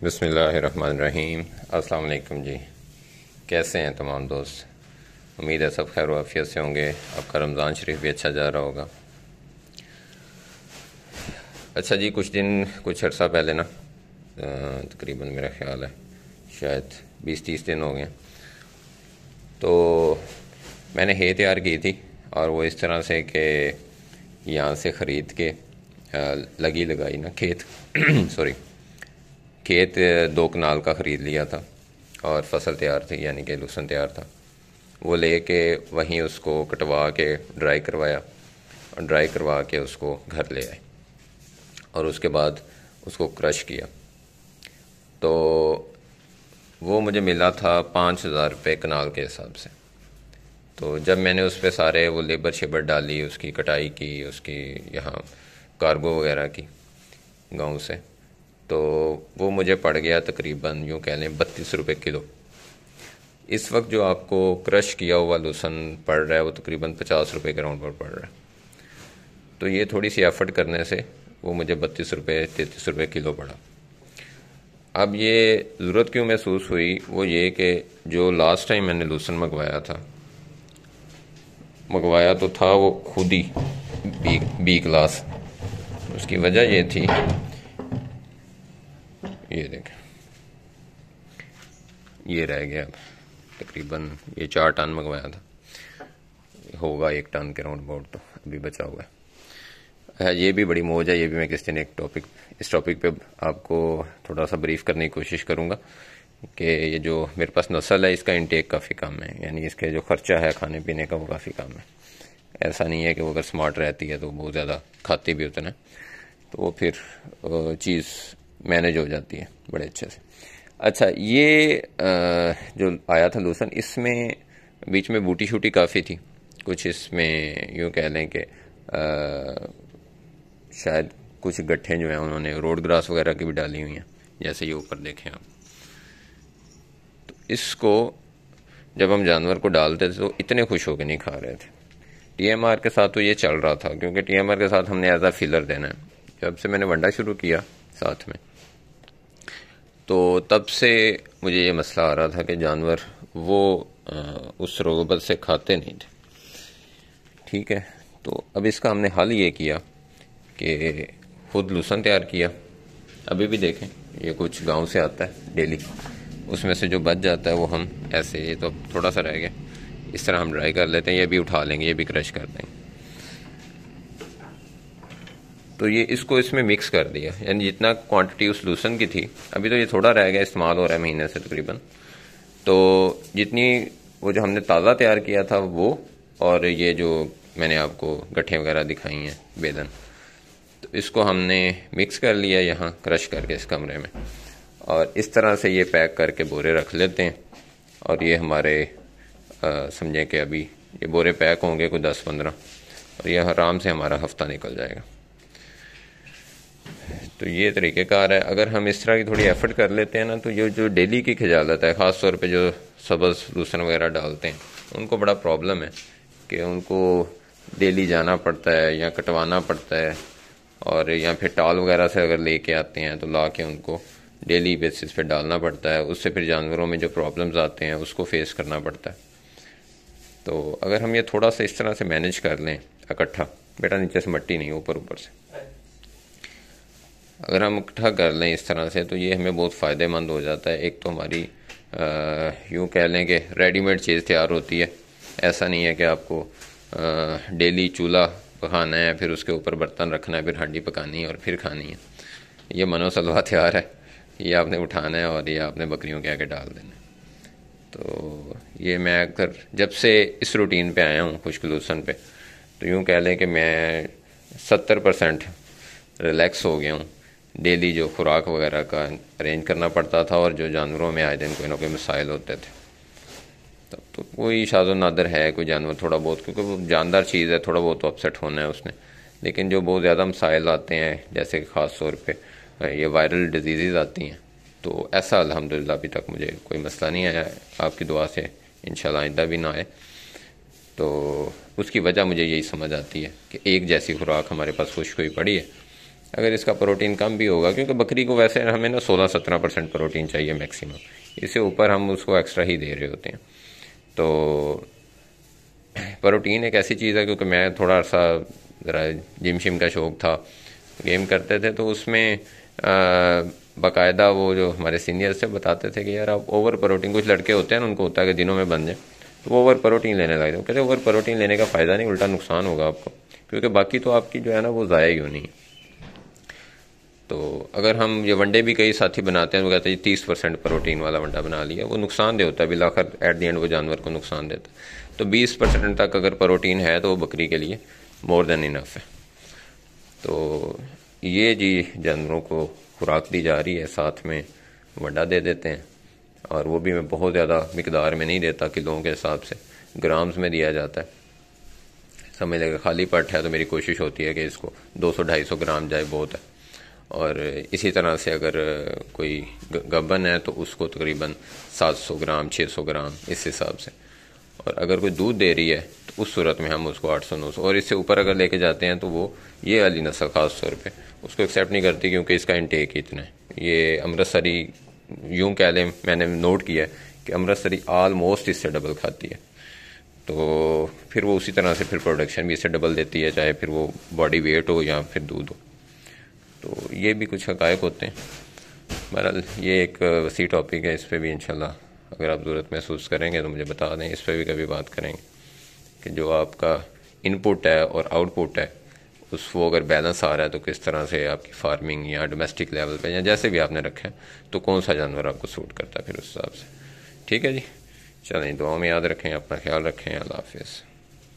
बिस्मिल्लाहिर्रहमानिर्रहीम। अस्सलाम वालेकुम जी। कैसे हैं तमाम दोस्त? उम्मीद है सब खैर वाफियत से होंगे। आपका रमज़ान शरीफ भी अच्छा जा रहा होगा। अच्छा जी, कुछ अर्सा पहले ना तकरीबन मेरा ख्याल है शायद 20-30 दिन हो गए, तो मैंने हे तैयार की थी और वो इस तरह से कि यहाँ से ख़रीद के लगी लगाई ना खेत सॉरी खेत 2 कनाल का ख़रीद लिया था और फसल तैयार थी, यानी कि लहसुन तैयार था। वो ले के वहीं उसको कटवा के ड्राई करवाया और ड्राई करवा के उसको घर ले आए और उसके बाद उसको क्रश किया। तो वो मुझे मिला था 5,000 रुपये कनाल के हिसाब से। तो जब मैंने उस पर सारे वो लेबर शेबर डाली, उसकी कटाई की, उसकी यहाँ कार्गो वगैरह की गांव से, तो वो मुझे पड़ गया तकरीबन यूँ कह लें 32 रुपये किलो। इस वक्त जो आपको क्रश किया हुआ लहसुन पड़ रहा है वो तकरीबन 50 रुपये के राउंड पर पड़ रहा है। तो ये थोड़ी सी एफर्ट करने से वो मुझे 32 रुपये 33 रुपये किलो पड़ा। अब ये ज़रूरत क्यों महसूस हुई, वो ये कि जो लास्ट टाइम मैंने लहसुन मंगवाया तो था वो खुद ही बी क्लास। उसकी वजह ये थी, ये देखें, ये रह गया। तकरीबन ये 4 टन मंगवाया था, होगा 1 टन के राउंड अबाउट, तो अभी बचा हुआ है। ये भी बड़ी मौज है। ये भी मैं किस दिन इस टॉपिक पे आपको थोड़ा सा ब्रीफ करने की कोशिश करूँगा कि ये जो मेरे पास नस्ल है इसका इंटेक काफ़ी कम है, यानी इसके जो खर्चा है खाने पीने का वो काफ़ी कम है। ऐसा नहीं है कि वो अगर स्मार्ट रहती है तो बहुत ज़्यादा खाती भी उतना है, तो वो फिर चीज़ मैनेज हो जाती है बड़े अच्छे से। अच्छा, ये जो आया था लहसुन, इसमें बीच में बूटी शूटी काफ़ी थी कुछ, इसमें यूँ कह लें कि शायद कुछ गट्ठे जो हैं उन्होंने रोड ग्रास वगैरह की भी डाली हुई हैं, जैसे ये ऊपर देखें आप। तो इसको जब हम जानवर को डालते थे तो इतने खुश होकर नहीं खा रहे थे। टीएमआर के साथ तो ये चल रहा था, क्योंकि टीएमआर के साथ हमने एज अ फिलर देना है। जब से मैंने वंडा शुरू किया साथ में, तो तब से मुझे ये मसला आ रहा था कि जानवर वो उस रगबत से खाते नहीं थे। ठीक है, तो अब इसका हमने हल ये किया कि खुद लहसुन तैयार किया। अभी भी देखें, ये कुछ गांव से आता है डेली, उसमें से जो बच जाता है वो हम ऐसे, ये तो थोड़ा सा रह गया, इस तरह हम ड्राई कर लेते हैं। ये भी उठा लेंगे, ये भी क्रश कर देंगे। तो ये इसको इसमें मिक्स कर दिया, यानी जितना क्वांटिटी उस लहसुन की थी, अभी तो ये थोड़ा रह गया, इस्तेमाल हो रहा है महीने से तकरीबन। तो जितनी वो जो हमने ताज़ा तैयार किया था वो, और ये जो मैंने आपको गट्ठे वगैरह दिखाई हैं बेलन, तो इसको हमने मिक्स कर लिया यहाँ क्रश करके इस कमरे में, और इस तरह से ये पैक करके बोरे रख लेते हैं। और ये हमारे समझें कि अभी ये बोरे पैक होंगे कोई 10-15, और ये आराम से हमारा हफ्ता निकल जाएगा। तो ये तरीक़ेकार है। अगर हम इस तरह की थोड़ी एफर्ट कर लेते हैं ना, तो ये जो डेली की खिजालत है, ख़ास तौर पे जो सब्ज़ लहसुन वगैरह डालते हैं, उनको बड़ा प्रॉब्लम है कि उनको डेली जाना पड़ता है या कटवाना पड़ता है, और या फिर टाल वगैरह से अगर लेके आते हैं तो ला के उनको डेली बेसिस पे डालना पड़ता है। उससे फिर जानवरों में जो प्रॉब्लम्स आते हैं उसको फेस करना पड़ता है। तो अगर हम ये थोड़ा सा इस तरह से मैनेज कर लें इकट्ठा, बेटा नीचे से मट्टी नहीं, ऊपर ऊपर से अगर हम इकट्ठा कर लें इस तरह से, तो ये हमें बहुत फ़ायदेमंद हो जाता है। एक तो हमारी यूँ कह लें कि रेडीमेड चीज़ तैयार होती है। ऐसा नहीं है कि आपको डेली चूल्हा पकाना है, फिर उसके ऊपर बर्तन रखना है, फिर हड्डी पकानी है और फिर खानी है। ये मनोसलवा तैयार है, ये आपने उठाना है और ये आपने बकरियों के आगे डाल देना है। तो ये मैं अगर जब से इस रूटीन पे आया हूँ खुश्क लहसुन पे, तो यूँ कह लें कि मैं 70% रिलैक्स हो गया हूँ। डेली जो खुराक वगैरह का अरेंज करना पड़ता था और जो जानवरों में आए दिन कोई ना कोई मसाइल होते थे, तब तो कोई शाज़ो नादर है कोई जानवर थोड़ा बहुत, क्योंकि वो जानदार चीज़ है, थोड़ा बहुत तो अपसेट होना है उसने। लेकिन जो बहुत ज़्यादा मसाइल आते हैं, जैसे कि ख़ास तौर पे ये वायरल डिजीज़ आती हैं, तो ऐसा अल्हम्दुलिल्लाह अभी तक मुझे कोई मसला नहीं आया है। आपकी दुआ से इंशाल्लाह आइंदा भी ना आए। तो उसकी वजह मुझे यही समझ आती है कि एक जैसी खुराक हमारे पास खुश्क हुई पड़ी है, अगर इसका प्रोटीन कम भी होगा, क्योंकि बकरी को वैसे हमें ना 16-17% प्रोटीन चाहिए मैक्सिमम, इससे ऊपर हम उसको एक्स्ट्रा ही दे रहे होते हैं। तो प्रोटीन एक ऐसी चीज़ है, क्योंकि मैं थोड़ा सा ज़रा जिम शिम का शौक़ था, गेम करते थे, तो उसमें बाकायदा वो जो हमारे सीनियर्स से बताते थे कि यार आप ओवर प्रोटीन, कुछ लड़के होते हैं ना उनको होता है कि दिनों में बन जाए, तो वो ओवर प्रोटीन लेने लगे। कहते ओवर प्रोटीन लेने का फ़ायदा नहीं, उल्टा नुकसान होगा आपको, क्योंकि बाकी तो आपकी जो है ना वो ज़ाया ही होनी है। तो अगर हम ये वनडे भी कई साथी बनाते हैं, वो कहते हैं 30% प्रोटीन वाला वनडा बना लिया, वो नुकसानदेह होता है, बिलाखिर एट द एंड वो जानवर को नुकसान देता है। तो 20% तक अगर प्रोटीन है तो वो बकरी के लिए मोर देन इनफ है। तो ये जी जानवरों को खुराक दी जा रही है, साथ में वंडा दे देते हैं, और वो भी मैं बहुत ज़्यादा मिकदार में नहीं देता, किलों के हिसाब से ग्राम्स में दिया जाता है। समझ लेगा खाली पट है तो मेरी कोशिश होती है कि इसको 200-250 ग्राम जाए बहुत है, और इसी तरह से अगर कोई गब्बन है तो उसको तकरीबन 700 ग्राम 600 ग्राम इस हिसाब से, और अगर कोई दूध दे रही है तो उस सूरत में हम उसको 800-900, और इससे ऊपर अगर लेके जाते हैं तो वो ये वाली नस्ल ख़ास तौर पे उसको एक्सेप्ट नहीं करती, क्योंकि इसका इंटेक ही इतना है। ये अमृतसरी यूं कह लें, मैंने नोट किया है कि अमृतसरी आलमोस्ट इससे डबल खाती है, तो फिर वो उसी तरह से फिर प्रोडक्शन भी इससे डबल देती है, चाहे फिर वो बॉडी वेट हो या फिर दूध हो। तो ये भी कुछ हक़ाइक़ होते हैं। बहरहाल ये एक वसी टॉपिक है, इस पर भी इंशाल्लाह अगर आप ज़रूरत महसूस करेंगे तो मुझे बता दें, इस पर भी कभी बात करेंगे कि जो आपका इनपुट है और आउटपुट है वो अगर बैलेंस आ रहा है तो किस तरह से आपकी फार्मिंग या डोमेस्टिक लेवल पे या जैसे भी आपने रखा है तो कौन सा जानवर आपको सूट करता है फिर उस हिसाब से। ठीक है जी, चलें, दुआ में याद रखें, अपना ख्याल रखें, अल्लाह हाफिज़।